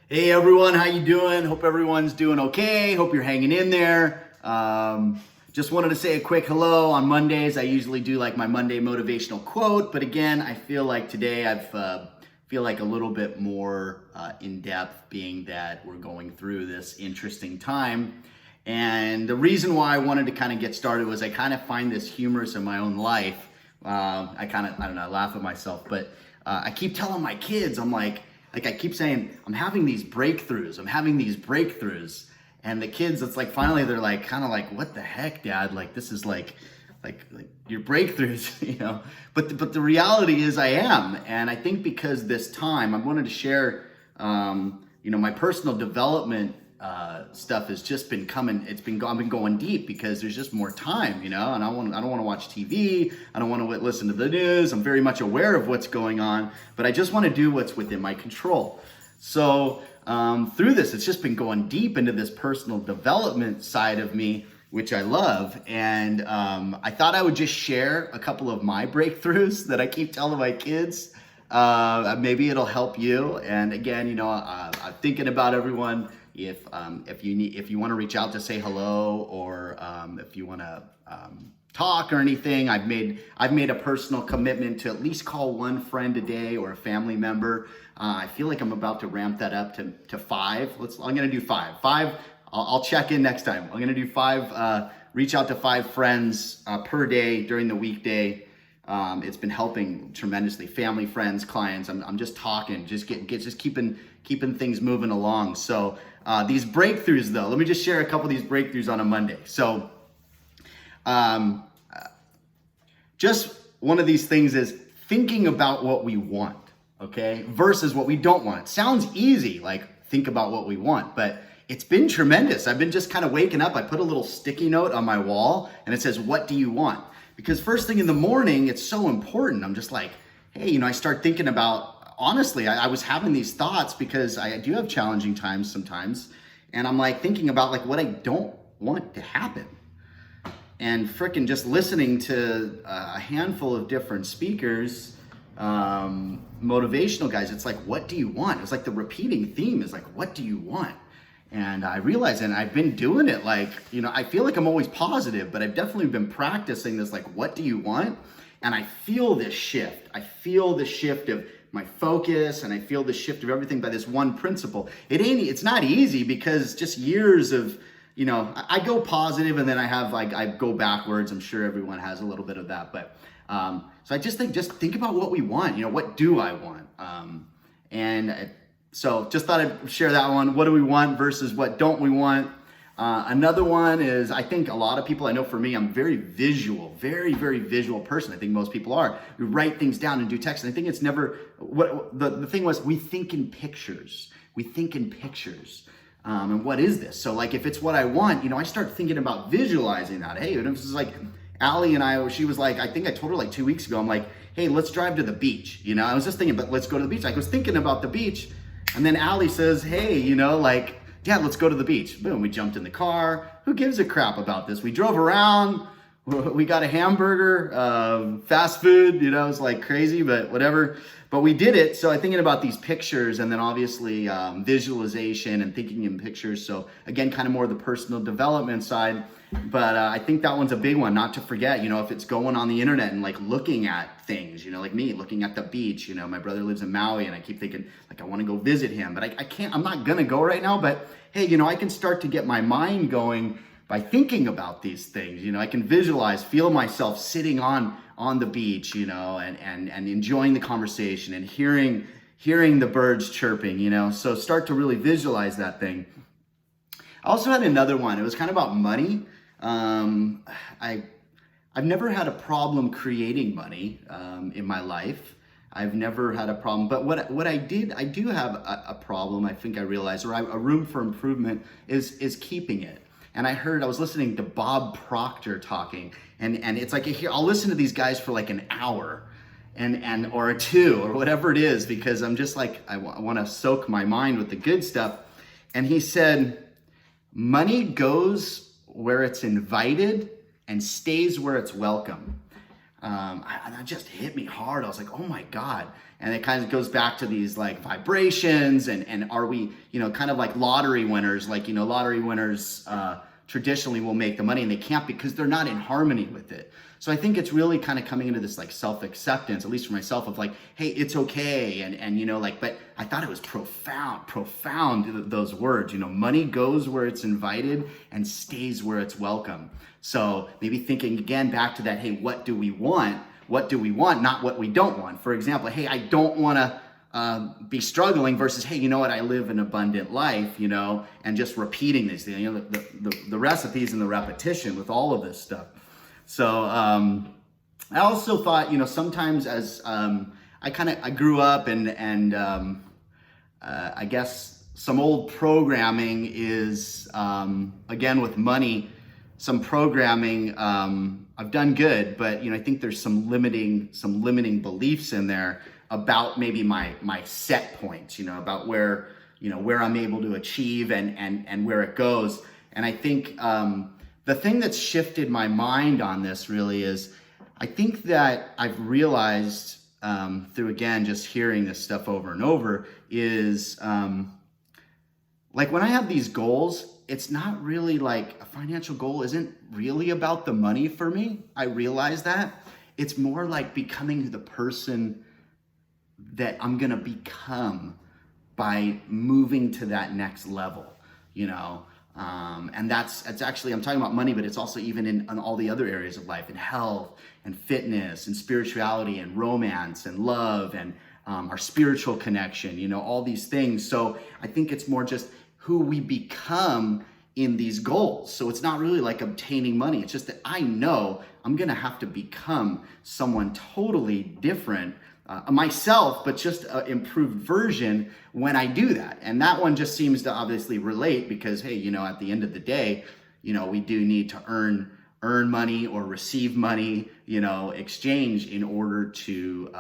Hey everyone, how you doing? Hope everyone's doing okay. Hope you're hanging in there. Just wanted to say a quick hello. On Mondays, I usually do like my Monday motivational quote, but again, I feel like today feel like a little bit more in depth, being that we're going through this interesting time. And the reason why I wanted to kind of get started was I kind of find this humorous in my own life. I don't know, I laugh at myself, but I keep telling my kids, I keep saying, I'm having these breakthroughs. And the kids, it's like, finally they're like, kind of like, what the heck, Dad? Like, this is like your breakthroughs, you know? But the reality is I am. And I think because this time I wanted to share, my personal development stuff has just been coming. I've been going deep because there's just more time, and I don't want to watch TV. I don't want to listen to the news. I'm very much aware of what's going on, but I just want to do what's within my control. So through this, it's just been going deep into this personal development side of me, which I love. And I thought I would just share a couple of my breakthroughs that I keep telling my kids. Maybe it'll help you. And again, I'm thinking about everyone. If you want to reach out to say hello, or if you want to talk or anything, I've made a personal commitment to at least call one friend a day or a family member. I feel like I'm about to ramp that up to 5. I'm gonna do 5. I'll check in next time. I'm gonna do 5. Reach out to 5 friends per day during the weekday. It's been helping tremendously. Family, friends, clients. I'm just talking, just keeping things moving along. So these breakthroughs, though, let me just share a couple of these breakthroughs on a Monday. So just one of these things is thinking about what we want, okay, versus what we don't want. It sounds easy, like think about what we want, but it's been tremendous. I've been just kind of waking up. I put a little sticky note on my wall and it says, what do you want? Because first thing in the morning, it's so important. I'm just like, hey, I start thinking about, honestly, I was having these thoughts because I do have challenging times sometimes. And I'm like thinking about like what I don't want to happen. And frickin' just listening to a handful of different speakers, motivational guys, it's like, what do you want? It's like the repeating theme is like, what do you want? And I realized, and I've been doing it, like, I feel like I'm always positive, but I've definitely been practicing this, like, what do you want? And I feel this shift. I feel the shift of my focus, and I feel the shift of everything by this one principle. It's not easy because just years of, I go positive and then I go backwards. I'm sure everyone has a little bit of that, but, so I just think about what we want, what do I want? So just thought I'd share that one. What do we want versus what don't we want? Another one is, I think a lot of people, I know for me, I'm very visual, very, very visual person. I think most people are. We write things down and do text. And I think it's never, the thing was, we think in pictures. And what is this? So like, if it's what I want, I start thinking about visualizing that. Hey, and this is like, Allie and I, she was like, I think I told her like 2 weeks ago, I'm like, hey, let's drive to the beach. I was just thinking, but let's go to the beach. I was thinking about the beach. And then Allie says, hey, Dad, let's go to the beach. Boom, we jumped in the car. Who gives a crap about this? We drove around. We got a hamburger, fast food, it's like crazy, but whatever. But we did it. So I'm thinking about these pictures, and then obviously visualization and thinking in pictures. So again, kind of more the personal development side. But I think that one's a big one, not to forget, if it's going on the internet and like looking at things, like me looking at the beach, my brother lives in Maui and I keep thinking like, I want to go visit him, but I'm not going to go right now. But hey, I can start to get my mind going by thinking about these things. I can visualize, feel myself sitting on the beach, and enjoying the conversation and hearing the birds chirping, so start to really visualize that thing. I also had another one. It was kind of about money. I've never had a problem creating money in my life. I've never had a problem. But what I do have a problem, I think I realized, or a room for improvement is keeping it. And I was listening to Bob Proctor talking, and it's like, I'll listen to these guys for like an hour and or 2 or whatever it is, because I'm just like, I want to soak my mind with the good stuff. And he said, money goes where it's invited and stays where it's welcome. that just hit me hard. I was like, oh my God. And it kind of goes back to these like vibrations and are we, kind of like lottery winners, like, lottery winners traditionally will make the money and they can't because they're not in harmony with it. So I think it's really kind of coming into this like self-acceptance, at least for myself, of like, hey, it's okay. And but I thought it was profound, those words, money goes where it's invited and stays where it's welcome. So maybe thinking again back to that, hey, what do we want? What do we want? Not what we don't want. For example, hey, I don't want to be struggling versus, hey, you know what? I live an abundant life, and just repeating these things, the recipes and the repetition with all of this stuff. So I also thought, sometimes as I grew up and I guess some old programming is, again, with money, some programming, I've done good, but, I think there's some limiting beliefs in there about maybe my set points, about where I'm able to achieve and where it goes. And I think, the thing that's shifted my mind on this really is, I think that I've realized through, again, just hearing this stuff over and over is like when I have these goals, it's not really like a financial goal isn't really about the money for me. I realize that. It's more like becoming the person that I'm going to become by moving to that next level, and that's actually, I'm talking about money, but it's also even in all the other areas of life, in health and fitness and spirituality and romance and love and our spiritual connection, all these things. So I think it's more just who we become in these goals. So it's not really like obtaining money. It's just that I know I'm going to have to become someone totally different, myself, but just an improved version when I do that. And that one just seems to obviously relate because, hey, at the end of the day, we do need to earn money or receive money, exchange in order to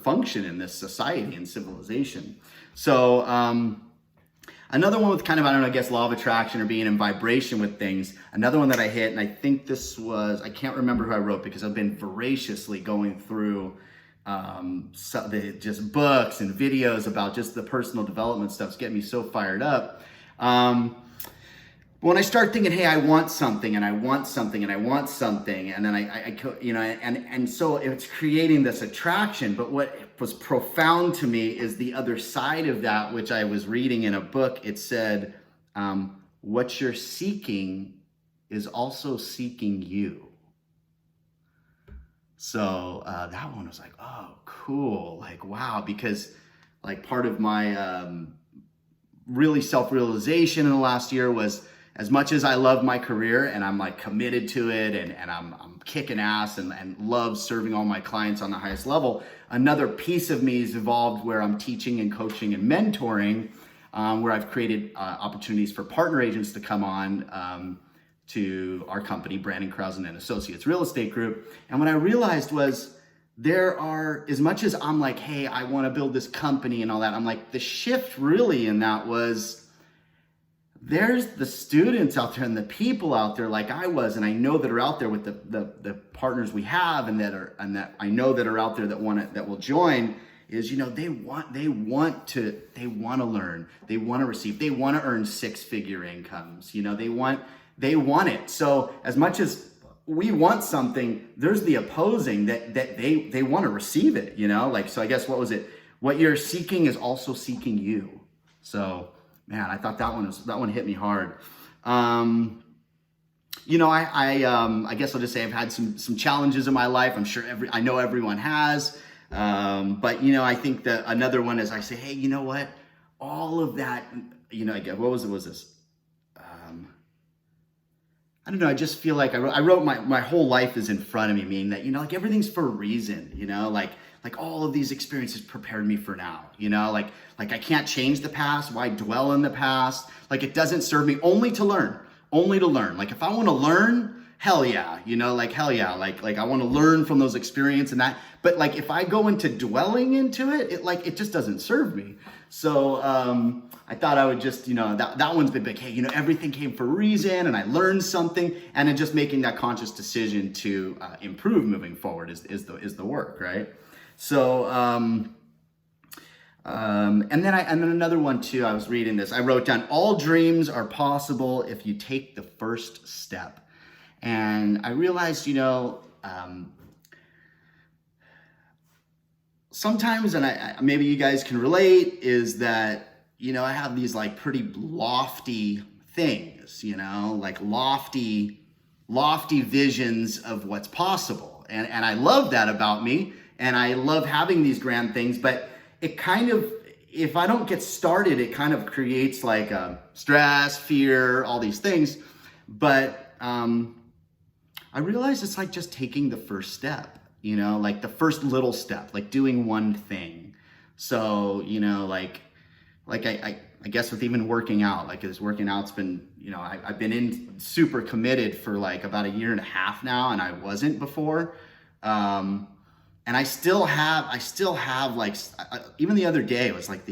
function in this society and civilization. So, another one with kind of, I guess law of attraction or being in vibration with things. Another one that I hit, and I think this was, I can't remember who I wrote because I've been voraciously going through just books and videos about just the personal development stuff's getting me so fired up. When I start thinking, hey, I want something and I want something and I want something, and then and so it's creating this attraction. But what was profound to me is the other side of that, which I was reading in a book. It said, what you're seeking is also seeking you. So that one was like, oh, cool. Like, wow. Because like part of my really self-realization in the last year was, as much as I love my career and I'm like committed to it and I'm kicking ass and love serving all my clients on the highest level, another piece of me has evolved where I'm teaching and coaching and mentoring, where I've created opportunities for partner agents to come on to our company, Brandon Krausen and Associates Real Estate Group. And what I realized was there are, as much as I'm like, hey, I want to build this company and all that, I'm like, the shift really in that was, there's the students out there and the people out there like I was, and I know that are out there with the partners we have and that I know that are out there that will join, is they want to learn, they want to receive, they want to earn six-figure incomes, they want it. So as much as we want something, there's the opposing that they want to receive it, so I guess what was it? What you're seeking is also seeking you. So man, I thought that one hit me hard. I guess I'll just say I've had some challenges in my life. I'm sure I know everyone has. But I think that another one is I say, hey, you know what? All of that, again, what was this? I don't know. I just feel like I wrote my whole life is in front of me, meaning that, like everything's for a reason, like all of these experiences prepared me for now, like I can't change the past. Why dwell in the past? Like it doesn't serve me only to learn. Like if I want to learn hell yeah, like hell yeah, like I want to learn from those experiences and that. But like if I go into dwelling into it, it just doesn't serve me. So I thought I would just, that one's been big. Hey, everything came for a reason, and I learned something, and then just making that conscious decision to improve moving forward is the work, right? So and then another one too. I was reading this. I wrote down, all dreams are possible if you take the first step. And I realized, sometimes, and maybe you guys can relate, is that, I have these like pretty lofty things, like lofty visions of what's possible. And I love that about me. And I love having these grand things, but it kind of, if I don't get started, it kind of creates like stress, fear, all these things. But I realized it's like just taking the first step, like the first little step, like doing one thing. So, I guess with even working out, like this working out's been, I've been in super committed for like about 1.5 years now, and I wasn't before. And I still have like, even the other day, I was like,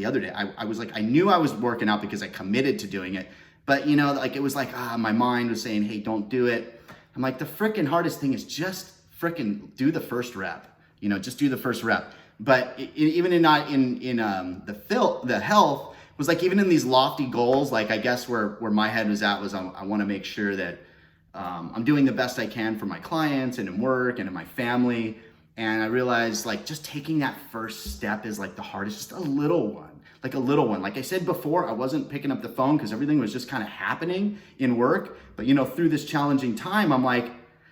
I knew I was working out because I committed to doing it. But, like it was like, my mind was saying, hey, don't do it. I'm like, the freaking hardest thing is just freaking do the first rep, just do the first rep. But even in the health was like, even in these lofty goals, like I guess where my head was at was I want to make sure that I'm doing the best I can for my clients and in work and in my family. And I realized like just taking that first step is like the hardest, just a little one. Like I said before, I wasn't picking up the phone because everything was just kind of happening in work. But through this challenging time, I'm like,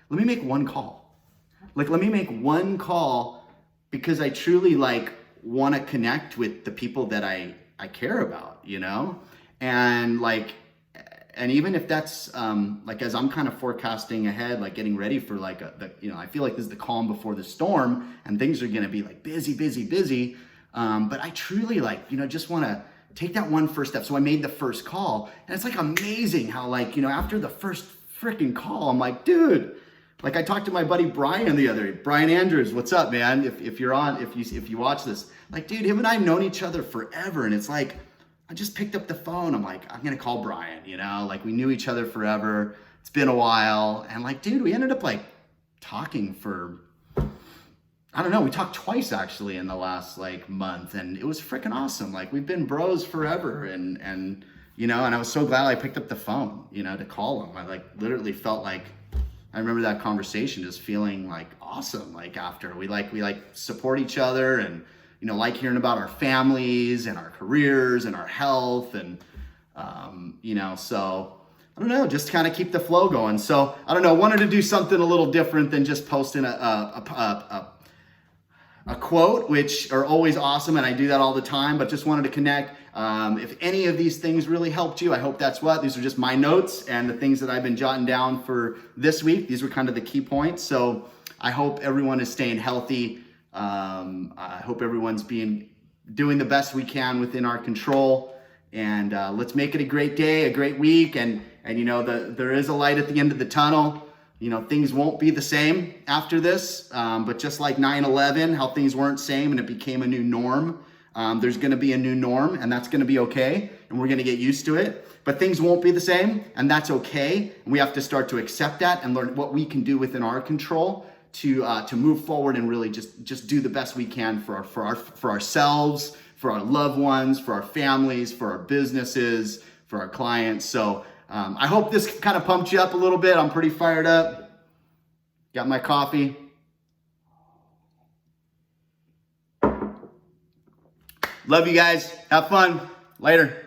let me make one call. Like, let me make one call because I truly like want to connect with the people that I care about, and like, and even if that's like, as I'm kind of forecasting ahead, like getting ready for like I feel like this is the calm before the storm, and things are going to be like busy. But I truly like, just want to take that one first step. So I made the first call, and it's like amazing how like, after the first freaking call, I'm like, dude, like I talked to my buddy Brian the other day, Brian Andrews, what's up, man? If you're on, if you watch this, like, dude, him and I have known each other forever. And it's like, I just picked up the phone. I'm like, I'm going to call Brian, like we knew each other forever. It's been a while. And like, dude, we ended up like talking for, I don't know, we talked twice actually in the last like month, and it was freaking awesome. Like we've been bros forever, and and I was so glad I picked up the phone, to call him. I like literally felt like, I remember that conversation just feeling like awesome. Like after we support each other, and like hearing about our families and our careers and our health, and so I don't know, just kind of keep the flow going. So I don't know, wanted to do something a little different than just posting a quote, which are always awesome, and I do that all the time, but just wanted to connect. If any of these things really helped you, I hope that's what. These are just my notes and the things that I've been jotting down for this week. These were kind of the key points. So I hope everyone is staying healthy. I hope everyone's doing the best we can within our control. And let's make it a great day, a great week. And there is a light at the end of the tunnel. Things won't be the same after this, but just like 9/11, how things weren't same and it became a new norm, there's going to be a new norm, and that's going to be okay, and we're going to get used to it. But things won't be the same, and that's okay. And we have to start to accept that and learn what we can do within our control to move forward and really just do the best we can for ourselves, for our loved ones, for our families, for our businesses, for our clients. So I hope this kind of pumped you up a little bit. I'm pretty fired up. Got my coffee. Love you guys. Have fun. Later.